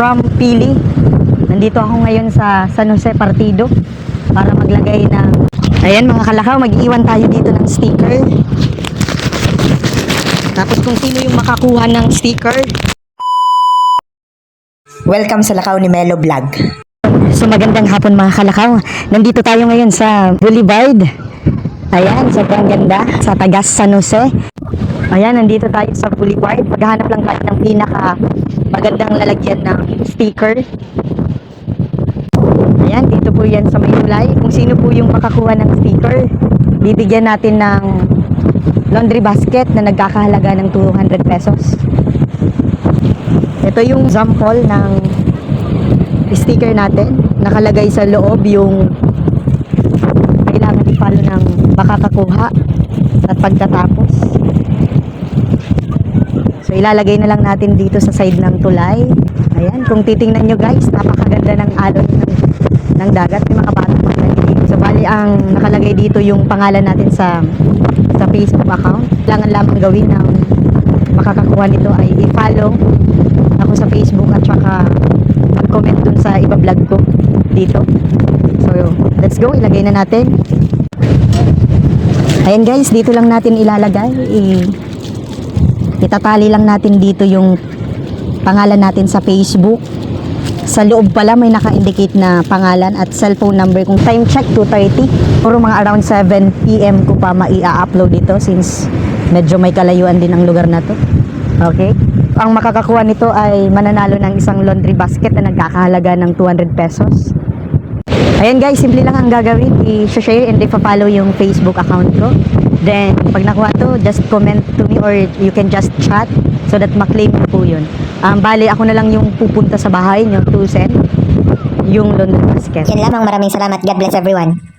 From Pili. Nandito ako ngayon sa San Jose Partido para maglagay ng, ayan mga kalakaw, mag-iwan tayo dito ng sticker. Tapos kung sino yung makakuha ng sticker, Welcome sa Lakaw ni Melo Vlog. so magandang hapon mga kalakaw. Nandito tayo ngayon sa Boulevard. Ayan, sobrang ganda sa Tagas San Jose. Ayan, nandito tayo sa Boulevard. Maghahanap lang tayo ng pinaka magandang lalagyan ng sticker. Ayan, dito po yan sa may tulay. Kung sino po yung makakuha ng sticker, bibigyan natin ng laundry basket na nagkakahalaga ng 200 pesos. Ito yung sample ng sticker natin. Nakalagay sa loob yung kailangan i-follow ng makakakuha at pagkatapos. So ilalagay na lang natin dito sa side ng tulay. Ayan, kung titingnan nyo guys, napakaganda ng alon ng dagat. May mga bata pa dito. So bali ang nakalagay dito yung pangalan natin sa Facebook account. Kailangan lamang gawin ng makakakuha nito ay i-follow ako sa Facebook at saka mag-comment dun sa iba vlog ko dito. So let's go, ilagay na natin. Ayan guys, dito lang natin ilalagay. Itatali lang natin dito yung pangalan natin sa Facebook. Sa loob pala may naka-indicate na pangalan at cellphone number. Kung time check 2:30, puro mga around 7 PM ko pa mai-upload dito since medyo may kalayuan din ang lugar na to. Okay? Ang makakakuha nito ay mananalo ng isang laundry basket na nagkakahalaga ng 200 pesos. Ayan guys, simple lang ang gagawin. I-share and i-follow yung Facebook account ko. Then, pag nakuha to, just comment to me or you can just chat so that maklaim ko po yun. Bali, ako na lang yung pupunta sa bahay nyo to send yung laundry basket. Yan lamang, maraming salamat. God bless everyone.